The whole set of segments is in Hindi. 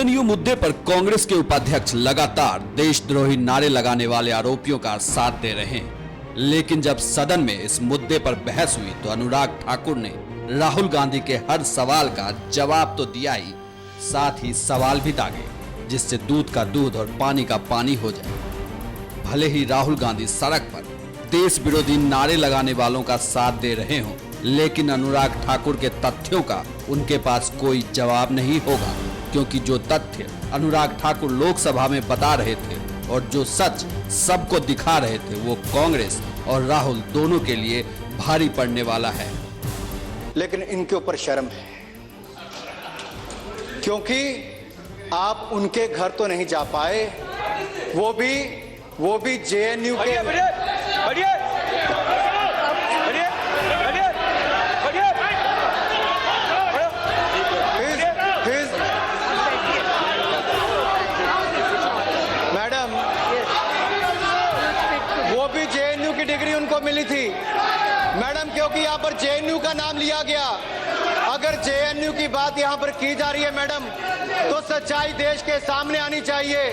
जेएनयू मुद्दे पर कांग्रेस के उपाध्यक्ष लगातार देशद्रोही नारे लगाने वाले आरोपियों का साथ दे रहे हैं, लेकिन जब सदन में इस मुद्दे पर बहस हुई तो अनुराग ठाकुर ने राहुल गांधी के हर सवाल का जवाब तो दिया ही, साथ ही सवाल भी दागे जिससे दूध का दूध और पानी का पानी हो जाए। भले ही राहुल गांधी सड़क पर देश विरोधी नारे लगाने वालों का साथ दे रहे हों, लेकिन अनुराग ठाकुर के तथ्यों का उनके पास कोई जवाब नहीं होगा, क्योंकि जो तथ्य अनुराग ठाकुर लोकसभा में बता रहे थे और जो सच सबको दिखा रहे थे वो कांग्रेस और राहुल दोनों के लिए भारी पड़ने वाला है। लेकिन इनके ऊपर शर्म है, क्योंकि आप उनके घर तो नहीं जा पाए, वो भी जेएनयू के मैडम, वो भी जेएनयू की डिग्री उनको मिली थी मैडम, क्योंकि यहाँ पर जेएनयू का नाम लिया गया। अगर जेएनयू की बात यहाँ पर की जा रही है मैडम, तो सच्चाई देश के सामने आनी चाहिए।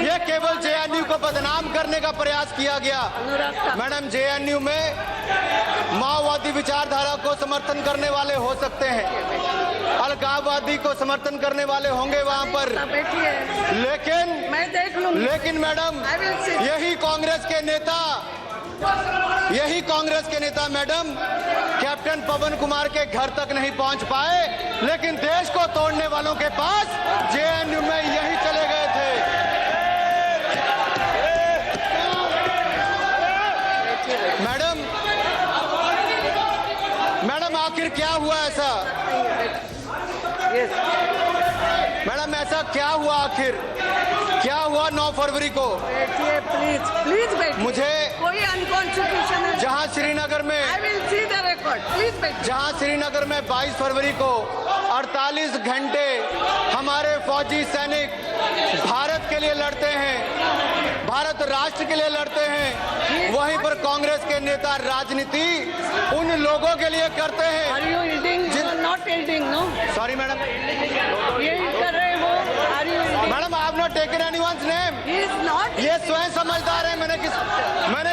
ये केवल जेएनयू को बदनाम करने का प्रयास किया गया। मैडम, जेएनयू में माओवादी विचारधारा को समर्थन करने वाले हो सकते हैं, अलगाववादी को समर्थन करने वाले होंगे वहाँ पर, लेकिन मैडम यही कांग्रेस के नेता मैडम कैप्टन पवन कुमार के घर तक नहीं पहुंच पाए, लेकिन देश को तोड़ने वालों के पास जेएनयू में यही चले गए थे। मैडम आखिर क्या हुआ ऐसा? मैडम ऐसा क्या हुआ आखिर? क्या हुआ 9 फरवरी को? प्लीज बैठिए। मुझे कोई अनकॉन्स्टिट्यूशनल जहां श्रीनगर में जहां श्रीनगर में 22 फरवरी को 48 घंटे हमारे फौजी सैनिक भारत के लिए लड़ते हैं, भारत राष्ट्र के लिए लड़ते हैं, वहीं पर कांग्रेस के नेता राजनीति उन लोगों के लिए करते हैं। Sorry madam, madam I have not taken anyone's name. ये स्वयं समझदार है, मैंने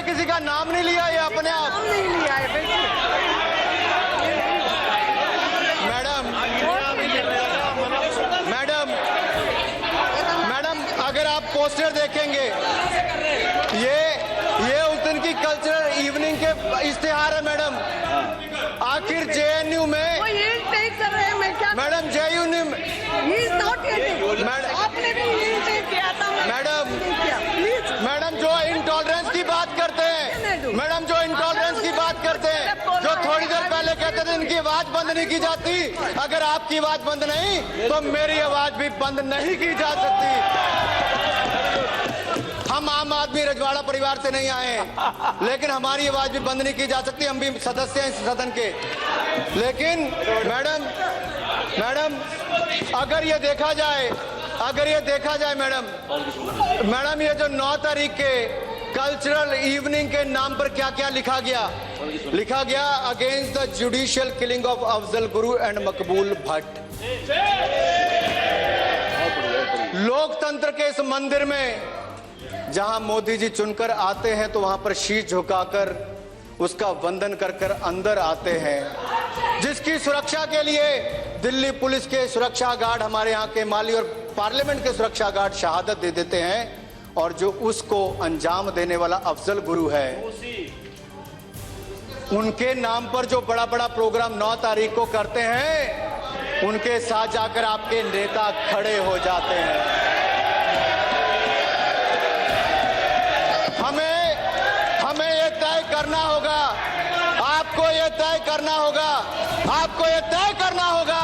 किसी का नाम नहीं लिया, ये अपने आप नहीं लिया है। मैडम अगर आप पोस्टर देखेंगे, ये उस दिन की कल्चरल इवनिंग के इश्तिहार है मैडम। आखिर जेएनयू में मैडम जेएनयू में मैडम जो इंटॉलरेंस की बात करते हैं, मैडम जो इंटॉलरेंस की बात करते हैं, जो थोड़ी देर पहले कहते थे इनकी आवाज बंद नहीं की जाती, अगर आपकी आवाज बंद नहीं तो मेरी आवाज भी बंद नहीं की जा सकती। हम आम आदमी रजवाड़ा परिवार से नहीं आए, लेकिन हमारी आवाज भी बंद नहीं की जा सकती, हम भी सदस्य हैं इस सदन के। लेकिन मैडम अगर ये देखा जाए मैडम ये जो 9 तारीख के कल्चरल इवनिंग के नाम पर क्या क्या लिखा गया against the judicial killing of Afzal Guru and मकबूल भट्ट। लोकतंत्र के इस मंदिर में जहां मोदी जी चुनकर आते हैं तो वहां पर शीश झुकाकर उसका वंदन कर अंदर आते हैं, जिसकी सुरक्षा के लिए दिल्ली पुलिस के सुरक्षा गार्ड, हमारे यहाँ के माली और पार्लियामेंट के सुरक्षा गार्ड शहादत दे देते हैं, और जो उसको अंजाम देने वाला अफजल गुरु है, उनके नाम पर जो बड़ा बड़ा प्रोग्राम 9 तारीख को करते हैं, उनके साथ जाकर आपके नेता खड़े हो जाते हैं। हमें ये तय करना होगा, आपको ये तय करना होगा,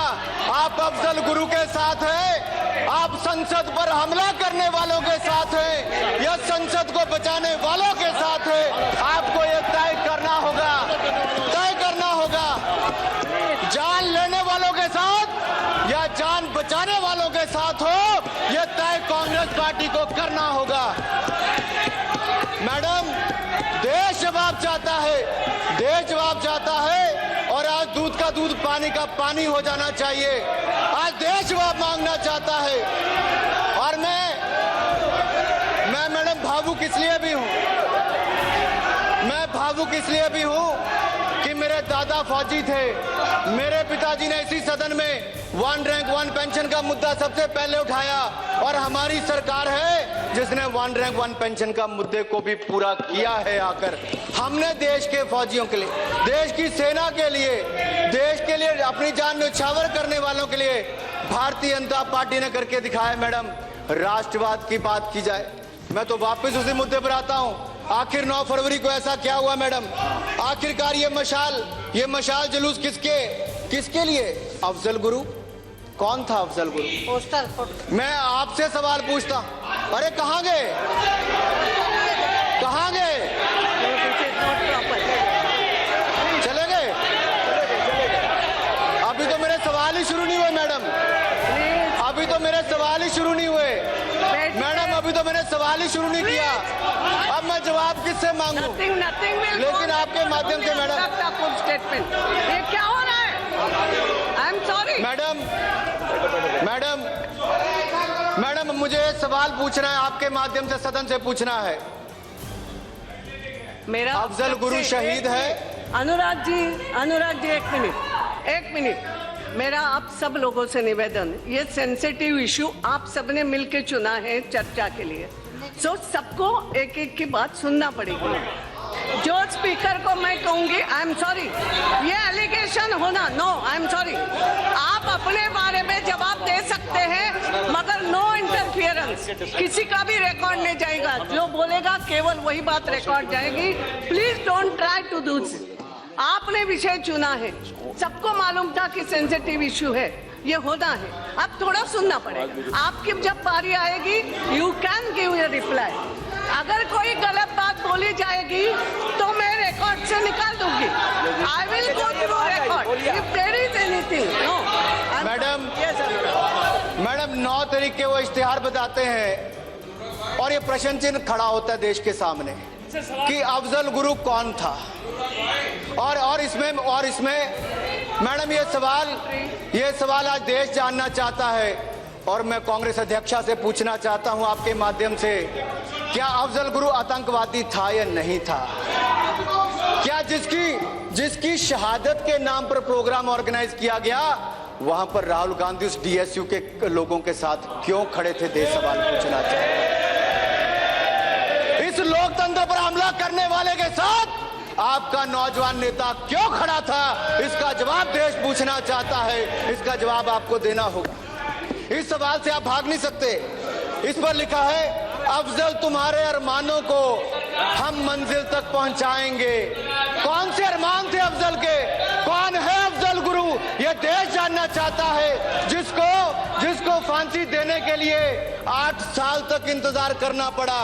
आप अफजल गुरु के साथ हैं, आप संसद पर हमला करने वालों के साथ हैं या संसद को बचाने वालों के साथ हैं। आपको ये तय करना होगा, जान लेने वालों के साथ या जान बचाने वालों के साथ हो, ये तय कांग्रेस पार्टी को करना होगा। मैडम देश जवाब चाहता है और आज दूध का का दूध पानी का पानी हो जाना चाहिए। आज देश जवाब मांगना चाहता है। और मैं मैडम भावुक इसलिए भी हूं, मैं भावुक इसलिए भी हूं कि मेरे दादा फौजी थे। मेरे पिताजी ने इसी सदन में 1 रैंक 1 पेंशन का मुद्दा सबसे पहले उठाया और हमारी सरकार है जिसने 1 रैंक 1 पेंशन का मुद्दे को भी पूरा किया है। आकर हमने देश के फौजियों के लिए, देश की सेना के लिए, देश के लिए अपनी जान न्यौछावर करने वालों के लिए भारतीय जनता पार्टी ने करके दिखाया। मैडम राष्ट्रवाद की बात की जाए, मैं तो वापस उसी मुद्दे पर आता हूं। आखिर 9 फरवरी को ऐसा क्या हुआ मैडम? आखिरकार ये मशाल जुलूस किसके लिए? अफजल गुरु। कौन था अफजल गुरु? पोस्टर। मैं आपसे सवाल पूछता, अरे कहां गए? कहां गए? चले गए? अभी तो मेरे सवाल ही शुरू नहीं हुए मैडम। अभी तो मेरे सवाल ही शुरू नहीं हुए मैडम। अभी तो मैंने सवाल ही शुरू नहीं किया। अब मैं जवाब किससे मांगू? लेकिन आपके माध्यम से मैडम। ये क्या हो रहा है? आई एम सॉरी मैडम मुझे सवाल पूछना है, आपके माध्यम से सदन से पूछना है। मेरा अफजल गुरु शहीद है। अनुराग जी एक मिनट। मेरा आप सब लोगों से निवेदन, ये सेंसिटिव इशू आप सबने मिलकर चुना है चर्चा के लिए, सो सबको एक एक की बात सुनना पड़ेगी। जो स्पीकर को मैं कहूंगी, आई एम सॉरी, ये एलिगेशन होना, नो आई एम सॉरी। आप अपने बारे में जवाब दे सकते हैं मगर नो इंटरफियरेंस, किसी का भी रिकॉर्ड नहीं जाएगा। जो बोलेगा केवल वही बात रिकॉर्ड जाएगी। Please don't try to do this. आपने विषय चुना है, सबको मालूम था कि सेंसिटिव इशू है, ये होना है। अब थोड़ा सुनना पड़ेगा। आपकी जब बारी आएगी you can give a reply. अगर कोई गलत बात बोली जाएगी तो मैं रिकॉर्ड से निकाल दूंगी। I will go through record if there is anything. No madam 9 तारीख के वो इश्तिहार बताते हैं और ये प्रश्न चिन्ह खड़ा होता है देश के सामने कि अफजल गुरु कौन था। और इसमें मैडम ये सवाल आज देश जानना चाहता है। और मैं कांग्रेस अध्यक्षा से पूछना चाहता हूं आपके माध्यम से, क्या अफजल गुरु आतंकवादी था या नहीं था? क्या जिसकी शहादत के नाम पर प्रोग्राम ऑर्गेनाइज किया गया वहां पर राहुल गांधी उस DSU के लोगों के साथ क्यों खड़े थे? देश सवाल पूछना चाहता है। इस लोकतंत्र पर हमला करने वाले के साथ आपका नौजवान नेता क्यों खड़ा था? इसका जवाब देश पूछना चाहता है। इसका जवाब आपको देना होगा। इस सवाल से आप भाग नहीं सकते। इस पर लिखा है, अफजल तुम्हारे अरमानों को हम मंजिल तक पहुंचाएंगे। कौन से अरमान थे अफजल के? कौन है अफजल गुरु? यह देश जानना चाहता है, जिसको फांसी देने के लिए 8 साल तक इंतजार करना पड़ा।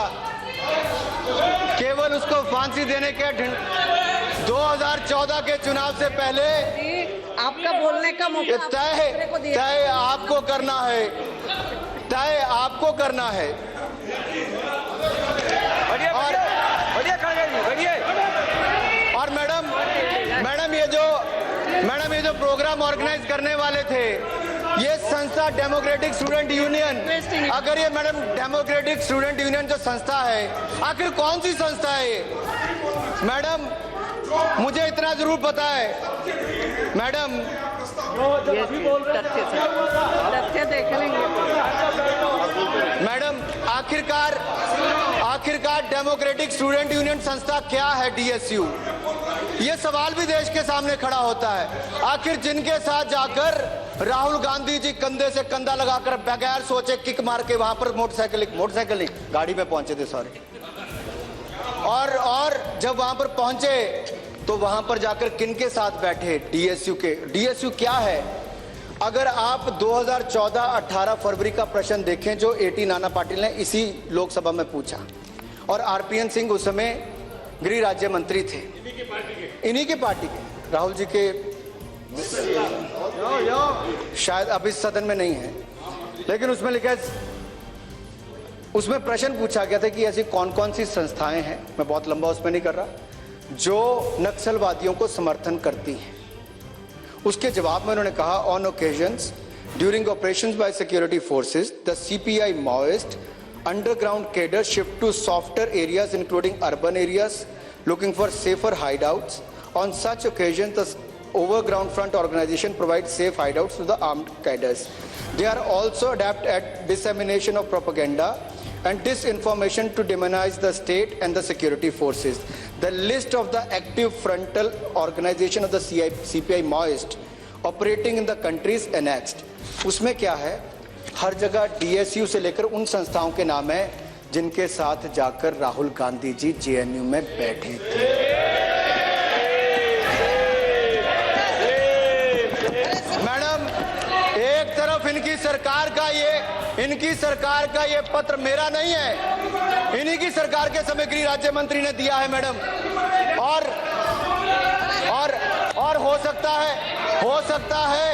केवल उसको फांसी देने के 2014 के चुनाव से पहले आपका बोलने का मौका तय आपको करना है। तय आपको करना है। और मैडम ये जो प्रोग्राम ऑर्गेनाइज करने वाले थे, ये संस्था डेमोक्रेटिक स्टूडेंट यूनियन। अगर ये मैडम डेमोक्रेटिक स्टूडेंट यूनियन जो संस्था है, आखिर कौन सी संस्था है ये? मैडम मुझे इतना जरूर पता है मैडम, तथ्य देख लेंगे मैडम। आखिरकार डेमोक्रेटिक स्टूडेंट यूनियन संस्था क्या है? DSU। ये सवाल भी देश के सामने खड़ा होता है। आखिर जिनके साथ जाकर राहुल गांधी जी कंधे से कंधा लगाकर बगैर सोचे किक मार के वहां पर मोटरसाइकिल गाड़ी में पहुंचे थे, सॉरी। और जब वहां पर पहुंचे तो वहां पर जाकर किनके साथ बैठे? DSU के। DSU क्या है? अगर आप 2014-18 फरवरी का प्रश्न देखें जो AT नाना पाटिल ने इसी लोकसभा में पूछा, और RPN सिंह उस समय गृह राज्य मंत्री थे, इन्हीं की पार्टी के, राहुल जी के शायद अभी सदन में नहीं है, लेकिन उसमें लिखा है, उसमें प्रश्न पूछा गया था कि ऐसी कौन कौन सी संस्थाएं हैं, मैं बहुत लंबा उसमें नहीं कर रहा, जो नक्सलवादियों को समर्थन करती हैं। उसके जवाब में उन्होंने कहा, on occasions during operations bye security forces the CPI Maoist underground cadres shift to softer areas including urban areas looking for safer hideouts. On such occasions the overground front organization provides safe hideouts to the armed cadres. They are also adept at dissemination of propaganda and disinformation to demonize the state and the security forces. The list of the active frontal organization of the CPI Maoist operating in the country is annexed. उसमें क्या है, हर जगह डीएसयू से लेकर उन संस्थाओं के नाम है जिनके साथ जाकर राहुल गांधी जी जेएनयू में बैठे थे। मैडम, एक तरफ इनकी सरकार का ये पत्र मेरा नहीं है, इन्हीं की सरकार के समय गृह राज्य मंत्री ने दिया है मैडम। और हो सकता है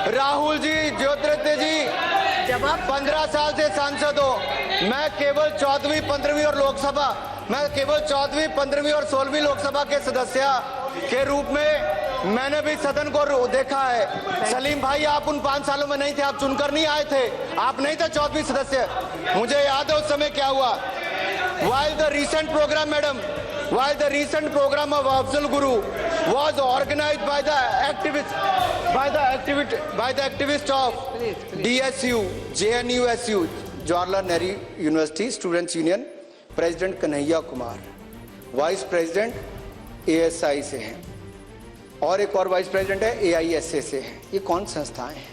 राहुल जी, ज्योतिरादित्य जी जब आप 15 साल से सांसद हो, मैं केवल 14वीं, 15वीं और 16वीं लोकसभा के सदस्य के रूप में मैंने भी सदन को देखा है। सलीम भाई, आप उन 5 सालों में नहीं थे, आप चुनकर नहीं आए थे, आप नहीं थे 14वीं सदस्य। मुझे याद है उस समय क्या हुआ। While the recent program of Afzal Guru was organized by the activists of DSU, JNUSU, Jawaharlal Nehru University Students Union, President Kanhaiya Kumar, vice president ASI से हैं और एक और वाइस प्रेसिडेंट है AISA से है। ये कौन संस्थाएं हैं?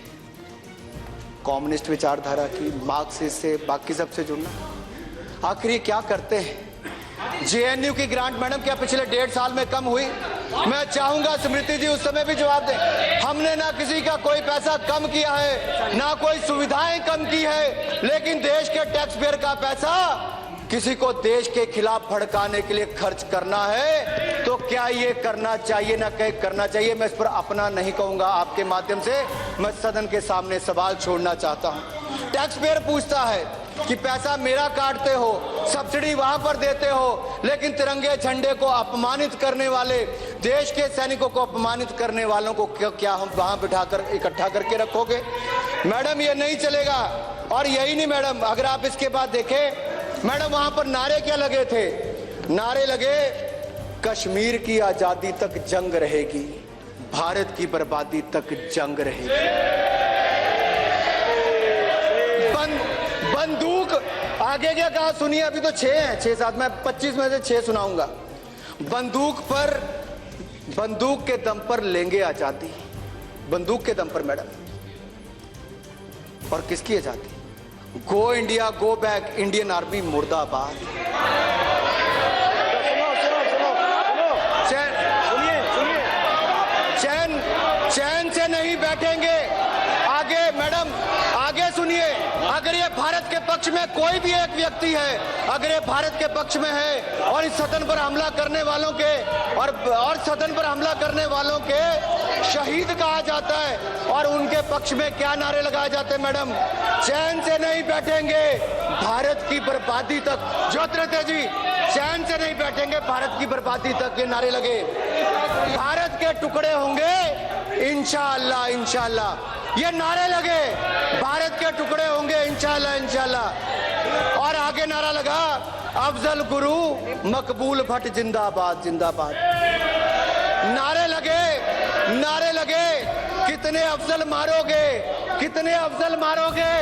कम्युनिस्ट विचारधारा की, मार्क्सिस्ट से, बाकी सबसे जुड़ना। आखिर ये क्या करते हैं? जेएनयू की ग्रांट मैडम क्या पिछले 1.5 साल में कम हुई? मैं चाहूंगा स्मृति जी उस समय भी जवाब दें। हमने ना किसी का कोई पैसा कम किया है, ना कोई सुविधाएं कम की है, लेकिन देश के टैक्स पेयर का पैसा किसी को देश के खिलाफ भड़काने के लिए खर्च करना है तो क्या ये करना चाहिए ना करना चाहिए? मैं इस पर अपना नहीं कहूंगा, आपके माध्यम से मैं सदन के सामने सवाल छोड़ना चाहता हूं। टैक्स पेयर पूछता है कि पैसा मेरा काटते हो, सब्सिडी वहां पर देते हो, लेकिन तिरंगे झंडे को अपमानित करने वाले, देश के सैनिकों को अपमानित करने वालों को क्या हम वहां बिठाकर इकट्ठा करके रखोगे? मैडम, ये नहीं चलेगा। और यही नहीं मैडम, अगर आप इसके बाद देखें मैडम, वहां पर नारे क्या लगे थे? नारे लगे, कश्मीर की आजादी तक जंग रहेगी, भारत की बर्बादी तक जंग रहेगी। बंदूक आगे क्या कहा सुनिए, अभी तो 6 हैं, 6-7, मैं 25 में से 6 सुनाऊंगा। बंदूक के दम पर लेंगे आजादी, बंदूक के दम पर मैडम। और किसकी आजादी? Go India go back, Indian army मुर्दाबाद। चैन से नहीं बैठेंगे। आगे मैडम, आगे सुनिए, अगर ये भारत के पक्ष में कोई भी एक व्यक्ति है, अगर ये भारत के पक्ष में है और इस सदन पर हमला करने वालों के और सदन पर हमला करने वालों के शहीद कहा जाता है, और उनके पक्ष में क्या नारे लगाए जाते हैं मैडम? चैन से नहीं बैठेंगे, भारत की बर्बादी तक। ज्योतिरादित्य जी, चैन से नहीं बैठेंगे, भारत की बर्बादी तक, ये नारे लगे। भारत के टुकड़े होंगे इंशाअल्लाह, इंशाअल्लाह, ये नारे लगे, भारत के टुकड़े होंगे इंशाअल्लाह, इंशाअल्लाह। और आगे नारा लगा, अफजल गुरु मकबूल भट्ट जिंदाबाद, जिंदाबाद। नारे लगे, कितने अफजल मारोगे, कितने अफजल मारोगे?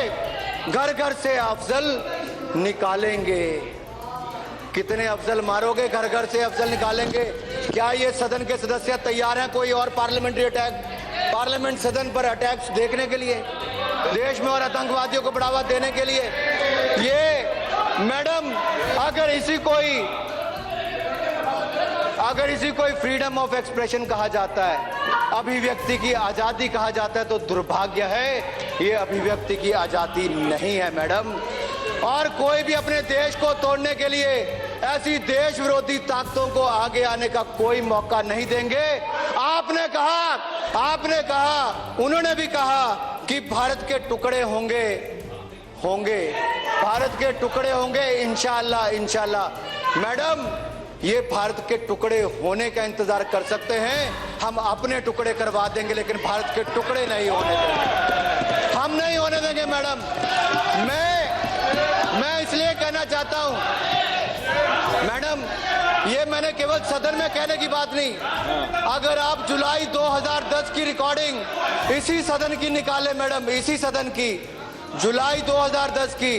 घर घर से अफजल निकालेंगे। कितने अफजल मारोगे? घर घर से अफजल निकालेंगे। क्या ये सदन के सदस्य तैयार हैं कोई और पार्लियामेंट्री अटैक, पार्लियामेंट सदन पर अटैक्स देखने के लिए, देश में और आतंकवादियों को बढ़ावा देने के लिए? ये मैडम, अगर इसी कोई फ्रीडम ऑफ एक्सप्रेशन कहा जाता है, अभिव्यक्ति की आजादी कहा जाता है, तो दुर्भाग्य है, ये अभिव्यक्ति की आजादी नहीं है मैडम। और कोई भी अपने देश को तोड़ने के लिए ऐसी देश विरोधी ताकतों को आगे आने का कोई मौका नहीं देंगे। आपने कहा, उन्होंने भी कहा कि भारत के टुकड़े होंगे, भारत के टुकड़े होंगे इंशाअल्लाह, इंशाअल्लाह। मैडम, ये भारत के टुकड़े होने का इंतजार कर सकते हैं। हम अपने टुकड़े करवा देंगे, लेकिन भारत के टुकड़े नहीं होने देंगे। हम नहीं होने देंगे मैडम। मैं इसलिए कहना चाहता हूं मैडम, ये मैंने केवल सदन में कहने की बात नहीं, अगर आप जुलाई 2010 की रिकॉर्डिंग इसी सदन की निकाले मैडम, इसी सदन की जुलाई 2010 की,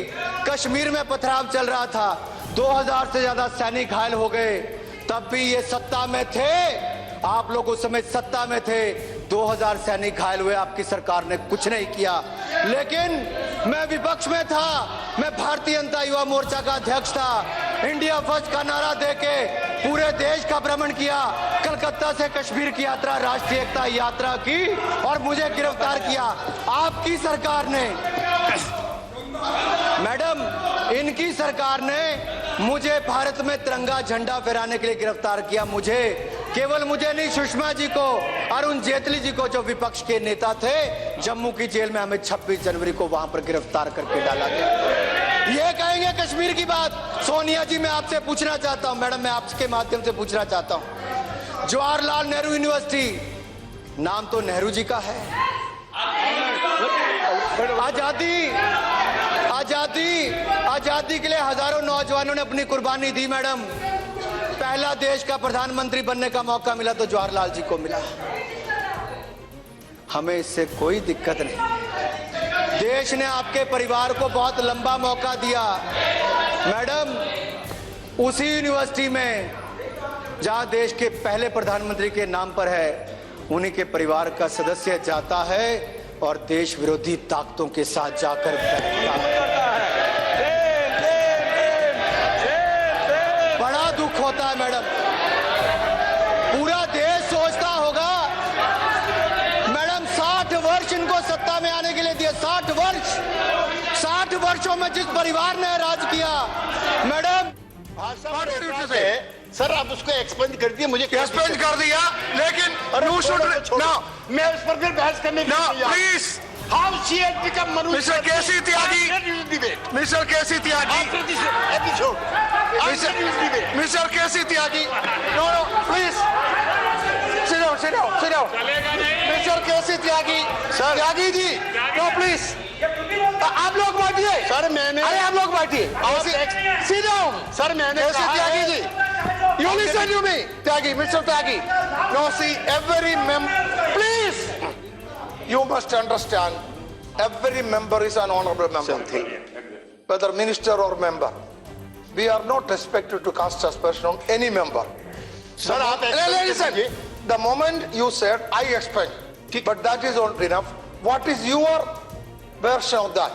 कश्मीर में पथराव चल रहा था, 2000 से ज्यादा सैनिक घायल हो गए, तब भी ये सत्ता में थे। आप लोग उस समय सत्ता में थे, 2000 सैनिक घायल हुए, आपकी सरकार ने कुछ नहीं किया। लेकिन मैं विपक्ष में था, मैं भारतीय जनता युवा मोर्चा का अध्यक्ष था, इंडिया फर्स्ट का नारा देके पूरे देश का भ्रमण किया, कलकत्ता से कश्मीर की यात्रा, राष्ट्रीय एकता यात्रा की, और मुझे गिरफ्तार किया आपकी सरकार ने। मैडम, इनकी सरकार ने मुझे भारत में तिरंगा झंडा फहराने के लिए गिरफ्तार किया। मुझे, केवल मुझे नहीं, सुषमा जी को, अरुण जेटली जी को, जो विपक्ष के नेता थे, जम्मू की जेल में हमें 26 जनवरी को वहां पर गिरफ्तार करके डाला गया। ये कहेंगे कश्मीर की बात। सोनिया जी, मैं आपसे पूछना चाहता हूं मैडम, मैं आपके माध्यम से पूछना चाहता हूं, जवाहरलाल नेहरू यूनिवर्सिटी, नाम तो नेहरू जी का है, आजादी के लिए हजारों नौजवानों ने अपनी कुर्बानी दी मैडम। पहला देश का प्रधानमंत्री बनने का मौका मिला तो जवाहरलाल जी को मिला। हमें इससे कोई दिक्कत नहीं। देश ने आपके परिवार को बहुत लंबा मौका दिया मैडम। उसी यूनिवर्सिटी में जहां देश के पहले प्रधानमंत्री के नाम पर है, उन्हीं के परिवार का सदस्य जाता है और देश विरोधी ताकतों के साथ जाकर बैठता है। बड़ा दुख होता है मैडम। पूरा देश सोचता होगा मैडम, 60 वर्ष इनको सत्ता में आने के लिए दिए, 60 वर्ष, 60 वर्षों में जिस परिवार ने राज किया मैडम। सर, आप उसको एक्सपेंड कर दिए, मुझे एक्सपेंड कर दिया, लेकिन यू शुड नो, मैं उस पर फिर बहस करने no please. How she has become Manu mister KC Tyagi, mister KC Tyagi, mister KC Tyagi, no no please, sit down, sit down, sit down. Mister KC Tyagi, sir Tyagi ji, no please, आप लोग बैठिए। सर मैंने, अरे आप लोग बैठिए, सिट डाउन। सर मैंने केसी Tyagi ji, you listen to me, Tyagi, Mr. Tyagi. No, see, every please, you must understand, every member is an honorable member. Whether minister or member. We are not expected to cast aspersion on any member. Sir, listen, the moment you said, I expect, but that is not enough. What is your version of that?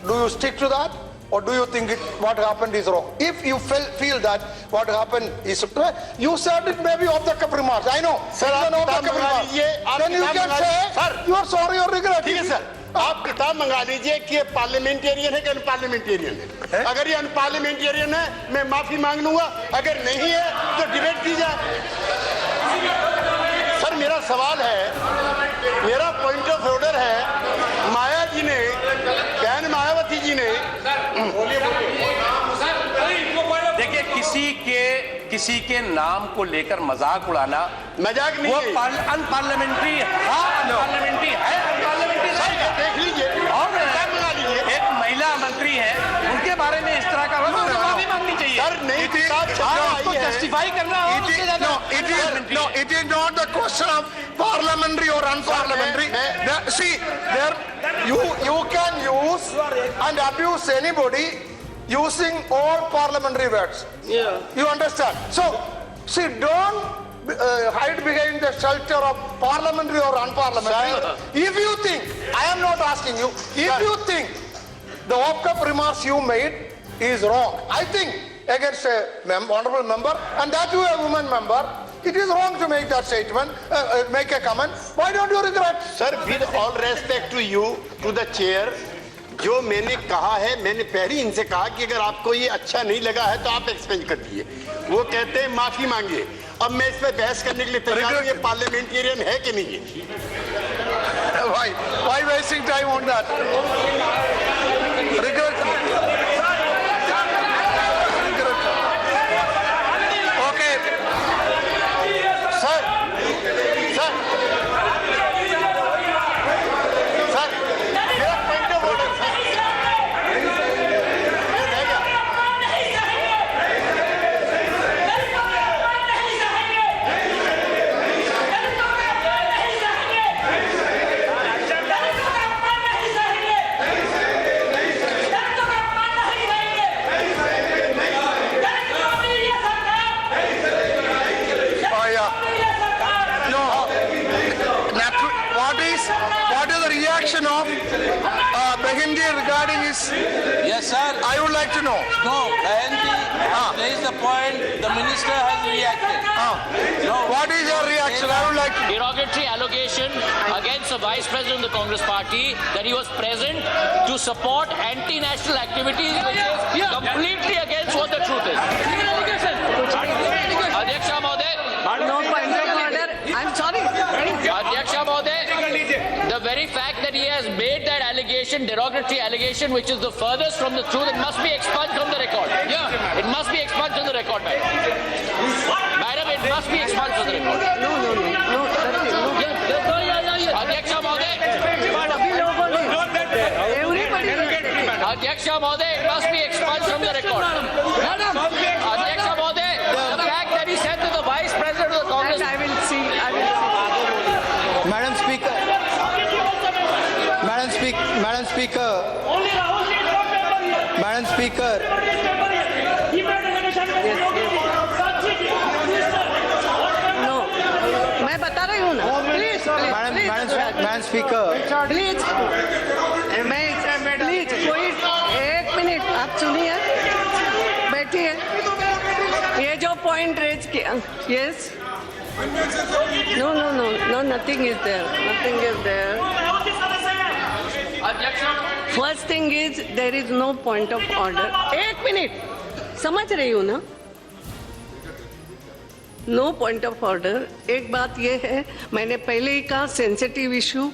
Do you stick to that? Or do you think what happened is wrong? If you feel that what happened is wrong, you said it may be off the cuff remarks. I know. Sir, off the cuff remarks. Then you can say, sir, you are sorry or regret. ठीक है सर, आप किताब मंगा लीजिए कि ये पार्लियामेंटेरियन है कि अनपार्लियामेंटेरियन है। अगर ये अनपार्लियामेंटेरियन है, मैं माफी मांग लूंगा। अगर नहीं है तो डिबेट की जाए। सर मेरा सवाल है, मेरा पॉइंट ऑफ ऑर्डर है, माया जी ने, बहन मायावती जी ने, देखिए किसी के नाम को लेकर मजाक उड़ाना, मजाक नहीं वो है, अनपार्लियामेंट्री, हाँ अनपार्लियामेंट्री है, अनपार्लियामेंट्री देख लीजिए। और एक महिला मंत्री है, उनके बारे में इस तरह का माफी मांगनी चाहिए। सर नहीं, उसको जस्टिफाई करना हो, No, it is not the question of parliamentary or unparliamentary. See, there you can use and abuse anybody using all parliamentary words. Yeah. You understand? So, see, don't hide behind the shelter of parliamentary or unparliamentary. Sir. If you think, I am not asking you, if you think the off-cuff remarks you made is wrong, I think against a honorable member, and that you a woman member, it is wrong to make that statement, make a comment. Why don't you regret? Sir, with all respect to you, to the chair, जो मैंने कहा है, मैंने पहले इनसे कहा कि अगर आपको ये अच्छा नहीं लगा है तो आप एक्सपेंड कर दिए। वो कहते हैं माफी मांगिए। अब मैं इस पर बहस करने के लिए तैयार हूं, ये पार्लियामेंटेरियन है कि नहीं है। Why wasting time on that? Regret. Okay. please? Yes, sir. I would like to know. No, Gayanti has raised the point. The minister has reacted. No. What is your reaction? I would like to. Derogatory allegation against the vice president of the Congress party that he was present to support anti-national activities, which is completely against what the truth is. Adhyaksha Mahoday, No point of order. I'm sorry. Adhyaksha Mahoday, the very fact that he has made that allegation, derogatory allegation, which is the furthest from the truth, it must be expunged from the record. Yeah. It must be expunged from the record, madam. Madam, it must be expunged from the record. No. Adhyaksha Mahoday, सभी लोगों ने everybody Adhyaksha Mahoday, it must be expunged from the record. Adhyaksha Mahoday, the fact that he said to the vice president of the Congress. I will see. Madam Speaker. Madam Speaker. Madam Speaker. No, मैं बता रही हूँ ना. Please, Madam Speaker. प्लीज कोई एक मिनट आप सुनिए, बैठिए. ये जो पॉइंट रेज किया, yes. No, nothing is there. First thing is there is no point of order. एक मिनट, समझ रही हूँ ना. No point of order. एक बात ये है, मैंने पहले ही कहा सेंसिटिव इशू.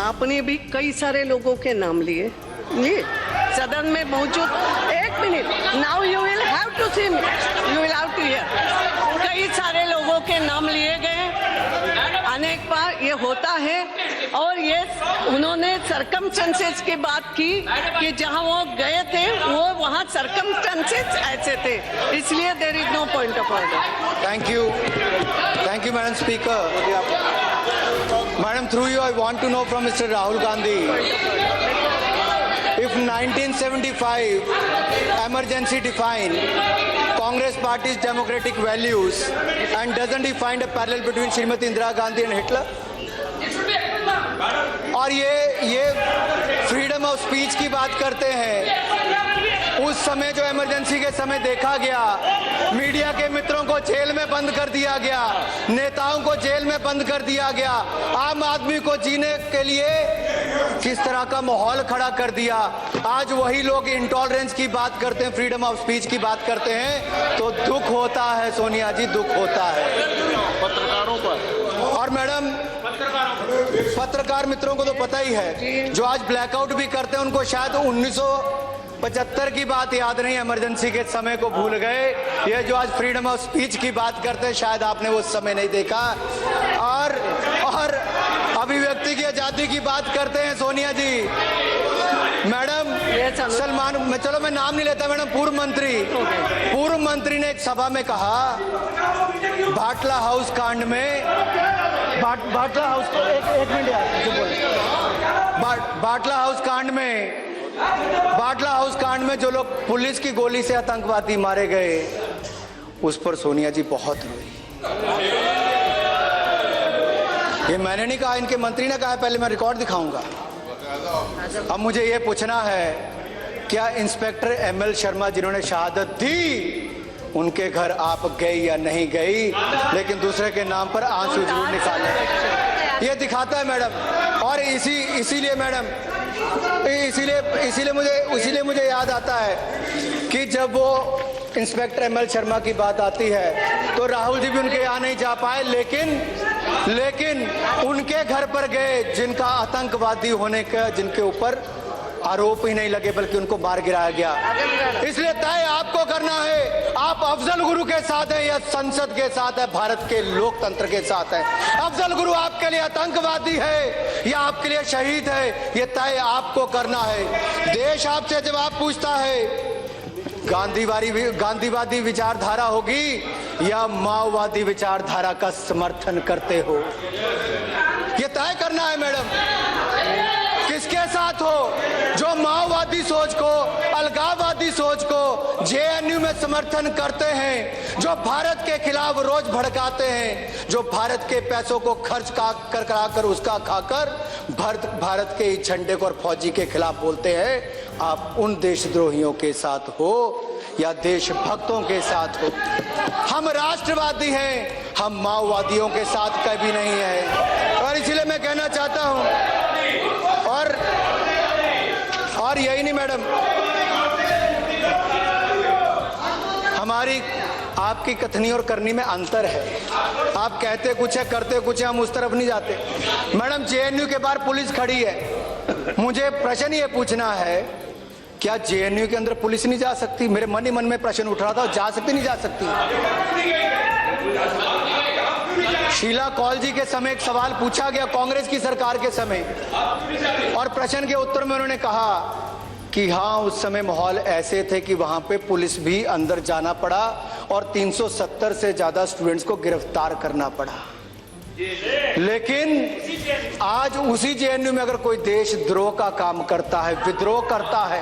आपने भी कई सारे लोगों के नाम लिए सदन में मौजूद. एक minute, now you will have to see, you will have to hear. कई सारे लोगों के नाम लिए गए, अनेक बार ये होता है. और ये उन्होंने सरकमस्टेंसेस की बात की कि जहां वो गए थे वो वहां सरकमस्टेंसेस ऐसे थे, इसलिए there is no point of order. Thank you, Madam Speaker. Madam, through you, I want to know from Mr. Rahul Gandhi. If 1975 emergency defined Congress party's democratic values, and doesn't he find a parallel between Srimati Indira Gandhi and Hitler? और ये फ्रीडम ऑफ स्पीच की बात करते हैं. उस समय जो इमरजेंसी के समय देखा गया, मीडिया के मित्रों को जेल में बंद कर दिया गया, नेताओं को जेल में बंद कर दिया गया, आम आदमी को जीने के लिए किस तरह का माहौल खड़ा कर दिया. आज वही लोग इंटॉलरेंस की बात करते हैं, फ्रीडम ऑफ स्पीच की बात करते हैं, तो दुख होता है सोनिया जी, दुख होता है पत्रकारों पर. और मैडम, पत्रकार मित्रों को तो पता ही है, जो आज ब्लैकआउट भी करते हैं उनको शायद 1975 की बात याद नहीं, इमरजेंसी के समय को भूल गए. ये जो आज फ्रीडम ऑफ स्पीच की बात करते हैं, शायद आपने वो समय नहीं देखा. और अभिव्यक्ति की आजादी की बात करते हैं सोनिया जी. मैडम सलमान, चलो मैं नाम नहीं लेता, मैडम पूर्व मंत्री ने एक सभा में कहा, बाटला हाउस कांड में, बाटला हाउस, एक मिनट यार, बाटला हाउस कांड में जो लोग पुलिस की गोली से आतंकवादी मारे गए, उस पर सोनिया जी बहुत रोई. ये मैंने नहीं कहा, इनके मंत्री ने कहा. पहले मैं रिकॉर्ड दिखाऊंगा. अब मुझे ये पूछना है, क्या इंस्पेक्टर एमएल शर्मा जिन्होंने शहादत दी, उनके घर आप गई या नहीं गई, लेकिन दूसरे के नाम पर आंसू जरूर निकाले. ये दिखाता है मैडम. और इसीलिए मैडम, इसीलिए मुझे याद आता है कि जब वो इंस्पेक्टर एमएल शर्मा की बात आती है तो राहुल जी भी उनके यहाँ नहीं जा पाए, लेकिन उनके घर पर गए जिनका आतंकवादी होने का, जिनके ऊपर आरोप ही नहीं लगे बल्कि उनको मार गिराया गया. इसलिए तय आपको करना है, आप अफजल गुरु के साथ हैं या संसद के साथ है, भारत के लोकतंत्र के साथ है. अफजल गुरु आपके लिए आतंकवादी है या आपके लिए शहीद है, ये तय आपको करना है. देश आपसे जवाब पूछता है, गांधीवादी विचारधारा होगी या माओवादी विचारधारा का समर्थन करते हो, ये तय करना है मैडम. किसके साथ हो, जो माओवादी सोच को, अलगाववादी सोच को जेएनयू में समर्थन करते हैं, जो भारत के खिलाफ रोज भड़काते हैं, जो भारत के पैसों को खर्च कर उसका खाकर भारत के झंडे को और फौजी के खिलाफ बोलते हैं, आप उन देशद्रोहियों के साथ हो या देशभक्तों के साथ हो। हम राष्ट्रवादी हैं, हम माओवादियों के साथ कभी नहीं है। और इसलिए मैं कहना चाहता हूं, और यही नहीं मैडम, हमारी आपकी कथनी और करनी में अंतर है। आप कहते कुछ है, करते कुछ है, हम उस तरफ नहीं जाते। मैडम, जेएनयू के बाहर पुलिस खड़ी है, मुझे प्रश्न ये पूछना है, क्या जेएनयू के अंदर पुलिस नहीं जा सकती? मेरे मन ही मन में प्रश्न उठ रहा था, जा सकती नहीं जा सकती? शीला कौल जी के समय एक सवाल पूछा गया कांग्रेस की सरकार के समय, और प्रश्न के उत्तर में उन्होंने कहा कि हाँ, उस समय माहौल ऐसे थे कि वहां पे पुलिस भी अंदर जाना पड़ा और 370 से ज्यादा स्टूडेंट्स को गिरफ्तार करना पड़ा। लेकिन आज उसी जेएनयू में अगर कोई देशद्रोह का काम करता है, विद्रोह करता है,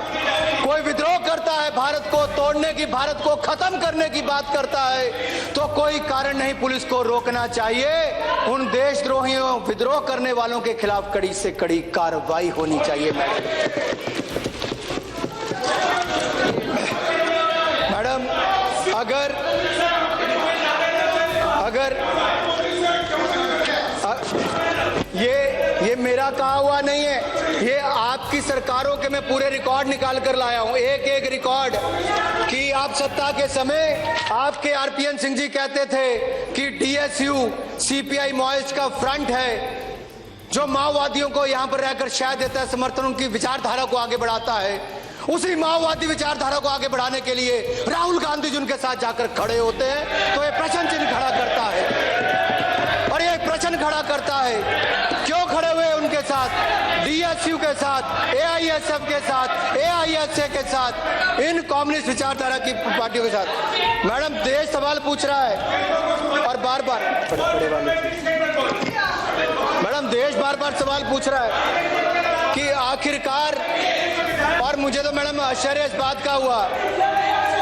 कोई विद्रोह करता है, भारत को तोड़ने की, भारत को खत्म करने की बात करता है, तो कोई कारण नहीं पुलिस को रोकना चाहिए। उन देशद्रोहियों, विद्रोह करने वालों के खिलाफ कड़ी से कड़ी कार्रवाई होनी चाहिए। मैडम, अगर ये मेरा कहा हुआ नहीं है, ये आपकी सरकारों के मैं पूरे रिकॉर्ड निकाल कर लाया हूं, एक एक रिकॉर्ड, कि आप सत्ता के समय आपके आरपीएन सिंह जी कहते थे कि डीएसयू सीपीआई माओइस्ट का फ्रंट है, जो माओवादियों को यहां पर रहकर शायद देता है समर्थन, उनकी विचारधारा को आगे बढ़ाता है। उसी माओवादी विचारधारा को आगे बढ़ाने के लिए राहुल गांधी जी उनके साथ जाकर खड़े होते हैं, तो ये प्रश्न चिन्ह खड़ा करता है। और ये प्रश्न खड़ा करता है, क्यों खड़े हुए उनके साथ, डीएसयू के साथ, एआईएसएफ के साथ, एआईएसए के साथ, इन कम्युनिस्ट विचारधारा की पार्टियों के साथ। मैडम, देश सवाल पूछ रहा है और बार बार मैडम, देश बार बार सवाल पूछ रहा है कि आखिरकार, और मुझे तो मैडम आश्चर्य इस बात का हुआ,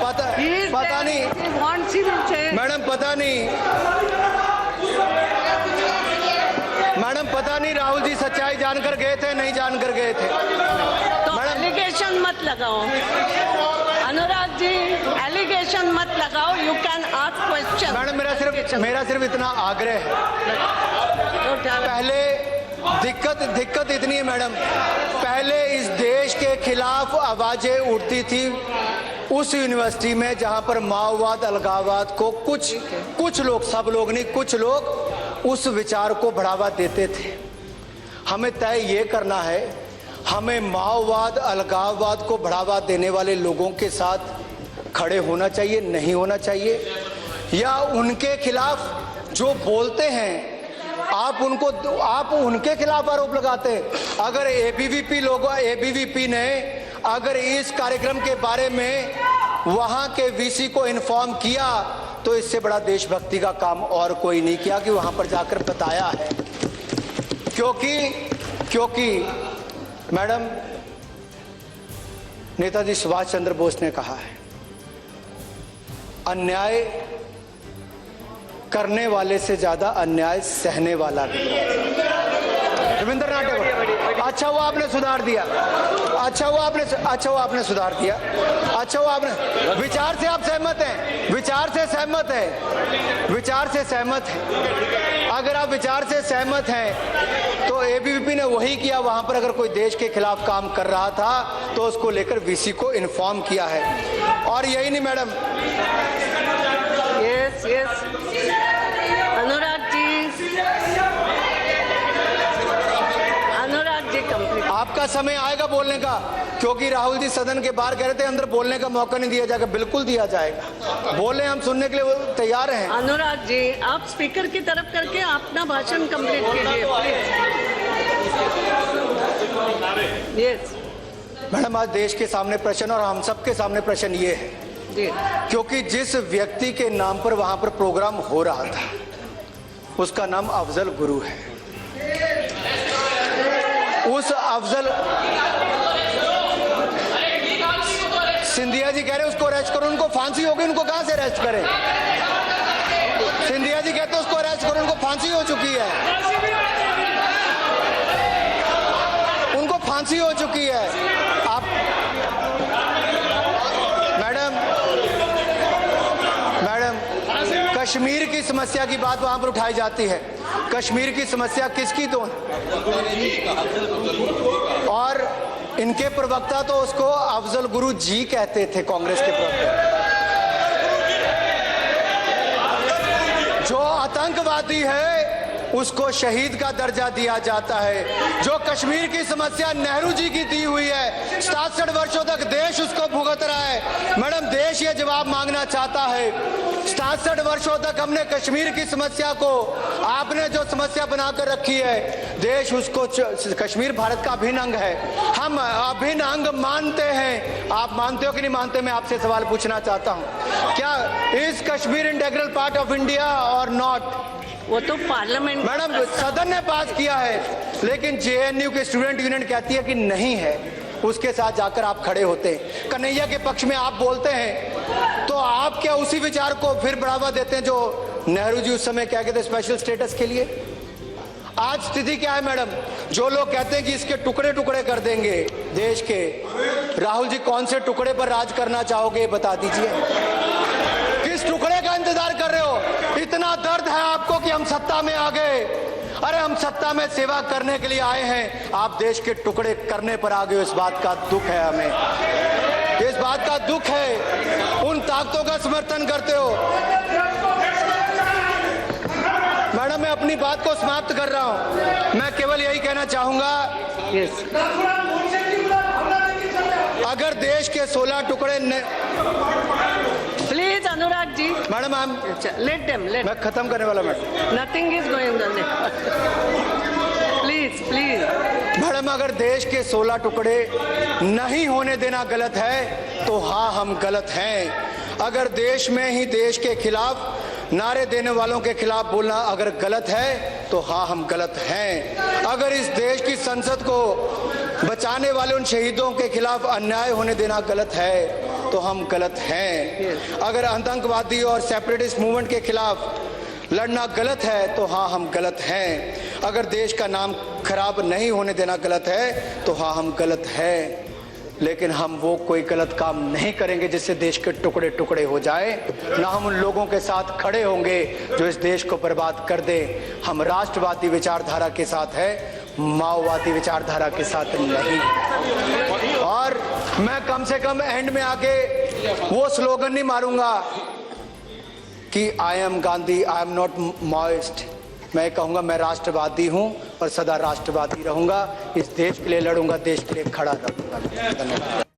पता नहीं मैडम, पता नहीं राहुल जी सच्चाई जानकर गए थे, नहीं जानकर गए थे। तो एलिगेशन मत लगाओ अनुराग जी, एलिगेशन मत लगाओ, you can ask question. Madam, मेरा सिर्फ इतना आग्रह है, पहले दिक्कत इतनी है मैडम, पहले इस देश के खिलाफ आवाजें उठती थी उस यूनिवर्सिटी में जहां पर माओवाद, अलगाववाद को कुछ लोग, सब लोग नहीं, कुछ लोग उस विचार को बढ़ावा देते थे। हमें तय ये करना है, हमें माओवाद, अलगाववाद को बढ़ावा देने वाले लोगों के साथ खड़े होना चाहिए, नहीं होना चाहिए, या उनके खिलाफ जो बोलते हैं आप उनके खिलाफ आरोप लगाते हैं। अगर एबीवीपी ने अगर इस कार्यक्रम के बारे में वहां के वीसी को इन्फॉर्म किया, तो इससे बड़ा देशभक्ति का काम और कोई नहीं किया कि वहां पर जाकर बताया है। क्योंकि मैडम, नेताजी सुभाष चंद्र बोस ने कहा है, अन्याय करने वाले से ज्यादा अन्याय सहने वाला भी। रविंद्रनाथ टैगोर। अच्छा वो आपने सुधार दिया, अच्छा वो आपने सुधार दिया, अच्छा वो आपने, विचार से आप सहमत हैं, विचार से सहमत है। अगर आप विचार से सहमत हैं तो एबीवीपी ने वही किया, वहां पर अगर कोई देश के खिलाफ काम कर रहा था तो उसको लेकर वीसी को इन्फॉर्म किया है। और यही नहीं madam, yes Anurag ji complete. आपका समय आएगा बोलने का, क्योंकि राहुल जी सदन के बाहर कह रहे थे अंदर बोलने का मौका नहीं दिया जाएगा। बिल्कुल दिया जाएगा, बोले, हम सुनने के लिए तैयार हैं। अनुराग जी, आप स्पीकर की तरफ करके अपना भाषण कंप्लीट कीजिए प्लीज। यस मैडम, आज देश के सामने प्रश्न और हम सबके सामने प्रश्न ये है, क्योंकि जिस व्यक्ति के नाम पर वहां पर प्रोग्राम हो रहा था उसका नाम अफजल गुरु है। उस अफजल, सिंधिया जी कह रहे हैं उसको अरेस्ट करो, उनको फांसी होगी, उनको कहां से अरेस्ट करें? सिंधिया जी कहते हैं उसको अरेस्ट करो, उनको फांसी हो चुकी है, उनको फांसी हो चुकी है। आप समस्या की बात वहां पर उठाई जाती है, कश्मीर की समस्या किसकी तो है? और इनके प्रवक्ता तो उसको अफजल गुरु जी कहते थे, कांग्रेस के प्रवक्ता। जो आतंकवादी है उसको शहीद का दर्जा दिया जाता है। जो कश्मीर की समस्या नेहरू जी की दी हुई है, 67 वर्षों तक देश उसको भुगत रहा है। मैडम, देश ये जवाब मांगना चाहता है, 67 वर्षों तक हमने कश्मीर की समस्या को, आपने जो समस्या बनाकर रखी है, देश उसको, कश्मीर भारत का अभिन्न अंग है, हम अभिन्न अंग मानते हैं। आप मानते हो कि नहीं मानते? मैं आपसे सवाल पूछना चाहता हूं, क्या is Kashmir integral part of India और नॉट? वो तो पार्लियामेंट, मैडम, सदन ने पास किया है, लेकिन जेएनयू के स्टूडेंट यूनियन कहती है कि नहीं है। उसके साथ जाकर आप खड़े होते हैं, कन्हैया के पक्ष में आप बोलते हैं, तो आप क्या उसी विचार को फिर बढ़ावा देते हैं जो नेहरू जी उस समय क्या कहते स्पेशल स्टेटस के लिए? आज स्थिति क्या है मैडम? जो लोग कहते हैं कि इसके टुकड़े टुकड़े कर देंगे देश के, राहुल जी कौन से टुकड़े पर राज करना चाहोगे बता दीजिए। किस टुकड़े का इंतजार कर रहे हो? इतना दर्द है आपको कि हम सत्ता में आ गए। अरे हम सत्ता में सेवा करने के लिए आए हैं, आप देश के टुकड़े करने पर आ गए हो। इस बात का दुख है हमें, इस बात का दुख है। उन ताकतों का समर्थन करते हो। मैडम, मैं अपनी बात को समाप्त कर रहा हूं। मैं केवल यही कहना चाहूंगा, अगर देश के 16 टुकड़े please Anurag ji. Madam, let them, let. मैं खत्म करने वाला madam. Nothing is going on. Please please. Madam, अगर देश के 16 टुकड़े नहीं होने देना गलत है तो हाँ, हम गलत हैं। अगर देश में ही देश के खिलाफ नारे देने वालों के खिलाफ बोलना अगर गलत है तो हाँ, हम गलत हैं। अगर इस देश की संसद को बचाने वाले उन शहीदों के खिलाफ अन्याय होने देना गलत है तो हम गलत हैं। अगर आतंकवादी और सेपरेटिस्ट मूवमेंट के खिलाफ लड़ना गलत है तो हाँ, हम गलत हैं। अगर देश का नाम खराब नहीं होने देना गलत है तो हाँ, हम गलत हैं। लेकिन हम वो कोई गलत काम नहीं करेंगे जिससे देश के टुकड़े टुकड़े हो जाए। ना हम उन लोगों के साथ खड़े होंगे जो इस देश को बर्बाद कर दे। हम राष्ट्रवादी विचारधारा के साथ है, माओवादी विचारधारा के साथ नहीं। और मैं कम से कम एंड में आके वो स्लोगन नहीं मारूंगा कि I am Gandhi, I am not Maoist. मैं कहूंगा मैं राष्ट्रवादी हूं और सदा राष्ट्रवादी रहूंगा। इस देश के लिए लड़ूंगा, देश के लिए खड़ा रहूंगा। धन्यवाद।